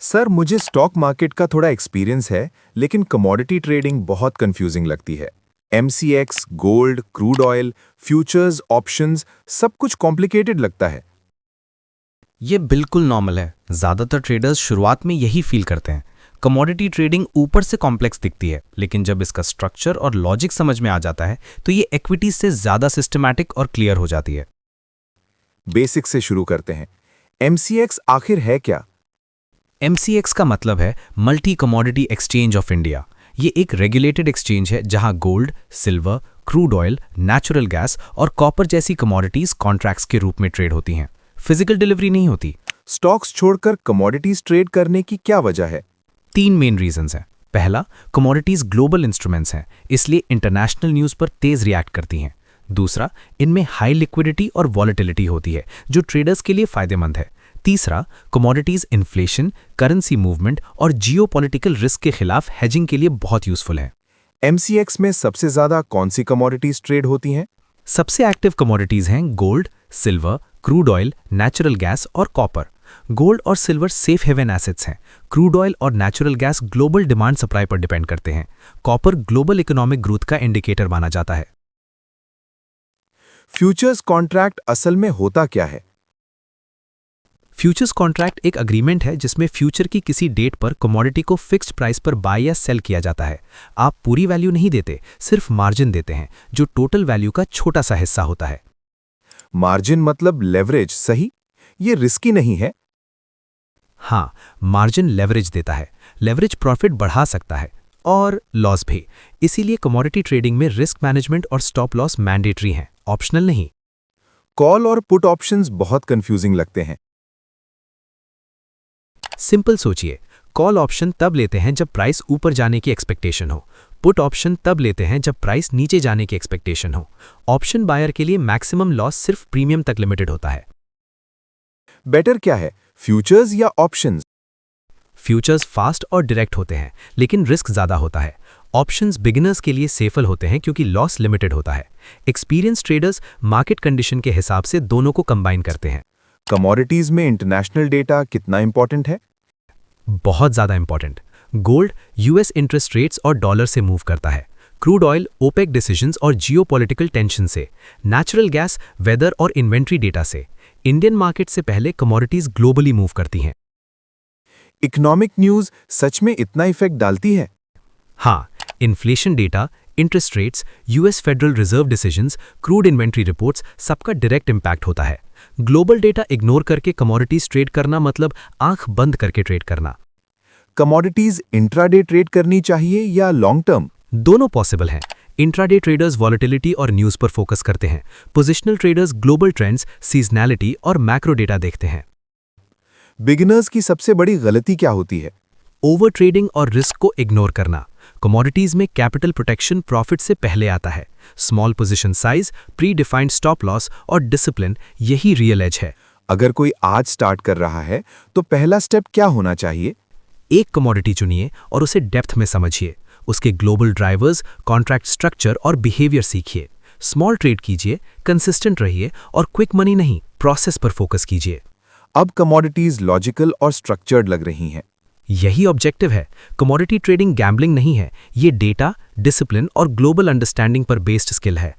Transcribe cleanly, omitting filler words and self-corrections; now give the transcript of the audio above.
Sir मुझे stock market का थोड़ा एक्सपीरियंस है, लेकिन कमोडिटी ट्रेडिंग बहुत कंफ्यूजिंग लगती है। MCX, gold, crude oil, futures, options, सब कुछ कॉम्प्लिकेटेड लगता है। ये बिल्कुल नॉर्मल है। ज़्यादातर ट्रेडर्स शुरुआत में यही फील करते हैं। कमोडिटी ट्रेडिंग ऊपर से कॉम्प्लेक्स दिखती है, लेकिन जब इसका स्ट्रक्चर और लॉजिक समझ में आ जाता है तो ये इक्विटीज से ज़्यादा सिस्टमैटिक और क्लियर हो जाती है। बेसिक से शुरू करते हैं। एमसीएक्स आखिर है क्या? एमसीएक्स का मतलब है multi commodity exchange of India. ये एक रेगुलेटेड एक्सचेंज है जहां gold, silver, crude oil, natural gas और कॉपर जैसी कमोडिटीज कॉन्ट्रैक्ट्स के रूप में ट्रेड होती हैं। फिजिकल डिलीवरी नहीं होती। स्टॉक्स छोड़कर कमोडिटीज ट्रेड करने की क्या वजह है? 3 मेन रीजंस हैं। पहला, कमोडिटीज ग्लोबल इंस्ट्रूमेंट्स हैं, इसलिए इंटरनेशनल न्यूज़ पर तेज रिएक्ट करती हैं। दूसरा, इनमें हाई लिक्विडिटी और वॉलेटिलिटी होती है जो ट्रेडर्स के लिए फायदेमंद है। तीसरा, कमोडिटीज इन्फ्लेशन, करेंसी मूवमेंट और जियोपॉलिटिकल रिस्क के खिलाफ हेजिंग के लिए बहुत यूजफुल है। एमसीएक्स में सबसे ज्यादा कौन सी कमोडिटीज ट्रेड होती हैं? सबसे एक्टिव कमोडिटीज हैं gold, silver, crude oil, natural gas और कॉपर। गोल्ड और सिल्वर सेफ हेवन एसेट्स हैं। क्रूड ऑयल और natural gas global demand supply पर डिपेंड करते हैं। कॉपर ग्लोबल इकोनॉमिक ग्रोथ का इंडिकेटर माना जाता है। फ्यूचर्स कॉन्ट्रैक्ट असल में होता क्या है? फ्यूचर्स कॉन्ट्रैक्ट एक अग्रीमेंट है जिसमें फ्यूचर की किसी डेट पर कमोडिटी को फिक्स्ड प्राइस पर बाय या सेल किया जाता है। आप पूरी वैल्यू नहीं देते, सिर्फ मार्जिन देते हैं जो टोटल वैल्यू का छोटा सा हिस्सा होता है। मार्जिन मतलब लेवरेज, सही? ये रिस्की नहीं है? हाँ, मार्जिन लेवरेज देता है। लेवरेज प्रॉफिट बढ़ा सकता है और लॉस भी। इसीलिए कमोडिटी ट्रेडिंग में रिस्क मैनेजमेंट और स्टॉप लॉस मैंडेटरी हैं, ऑप्शनल नहीं। कॉल और पुट ऑप्शंस बहुत कंफ्यूजिंग लगते हैं। सिंपल सोचिए, कॉल ऑप्शन तब लेते हैं जब प्राइस ऊपर जाने की एक्सपेक्टेशन हो। पुट ऑप्शन तब लेते हैं जब प्राइस नीचे जाने की एक्सपेक्टेशन हो। ऑप्शन बायर के लिए मैक्सिमम लॉस सिर्फ प्रीमियम तक लिमिटेड होता है। बेटर क्या है, फ्यूचर्स या ऑप्शंस? फ्यूचर्स फास्ट और डायरेक्ट होते हैं, लेकिन रिस्क ज़्यादा होता है। ऑप्शंस बिगिनर्स के लिए सेफल होते हैं क्योंकि लॉस लिमिटेड होता है। एक्सपीरियंस ट्रेडर्स मार्केट कंडीशन के हिसाब से दोनों को कंबाइन करते हैं। कमोडिटीज में इंटरनेशनल डेटा कितना इंपॉर्टेंट है? बहुत ज़्यादा important. Gold US interest rates और डॉलर से मूव करता है। क्रूड ऑयल ओपेक डिसीजंस और जियोपॉलिटिकल टेंशन से। नेचुरल गैस वेदर और इन्वेंट्री डेटा से। इंडियन मार्केट से पहले कमोडिटीज ग्लोबली मूव करती हैं। इकोनॉमिक न्यूज़ सच में इतना इफेक्ट डालती है? हाँ, inflation data, interest rates, US federal reserve decisions, crude inventory reports, सबका डायरेक्ट इंपैक्ट होता है। ग्लोबल डेटा इग्नोर करके कमोडिटीज ट्रेड करना मतलब आंख बंद करके ट्रेड करना। कमोडिटीज इंट्राडे ट्रेड करनी चाहिए या लॉन्ग टर्म? दोनों पॉसिबल हैं। इंट्राडे ट्रेडर्स वॉलेटिलिटी और न्यूज़ पर फोकस करते हैं। Positional traders global trends, seasonality और मैक्रो डेटा देखते हैं। बिगिनर्स की सबसे बड़ी गलती क्या होती है? ओवर ट्रेडिंग और रिस्क को इग्नोर करना। कमोडिटीज में कैपिटल प्रोटेक्शन प्रॉफिट से पहले आता है। Small position size, pre defined stop loss और डिसिप्लिन, यही रियल एज है। अगर कोई आज स्टार्ट कर रहा है तो पहला स्टेप क्या होना चाहिए? एक कमोडिटी चुनिए और उसे डेप्थ में समझिए। उसके ग्लोबल ड्राइवर्स, कॉन्ट्रैक्ट स्ट्रक्चर और बिहेवियर सीखिए। स्मॉल ट्रेड कीजिए, कंसिस्टेंट रहिए और क्विक मनी नहीं, प्रोसेस पर फोकस कीजिए। अब कमोडिटीज लॉजिकल और स्ट्रक्चर्ड लग रही हैं। यही ऑब्जेक्टिव है। कमोडिटी ट्रेडिंग गैम्बलिंग नहीं है, ये डेटा, डिसिप्लिन और ग्लोबल अंडरस्टैंडिंग पर बेस्ड स्किल है।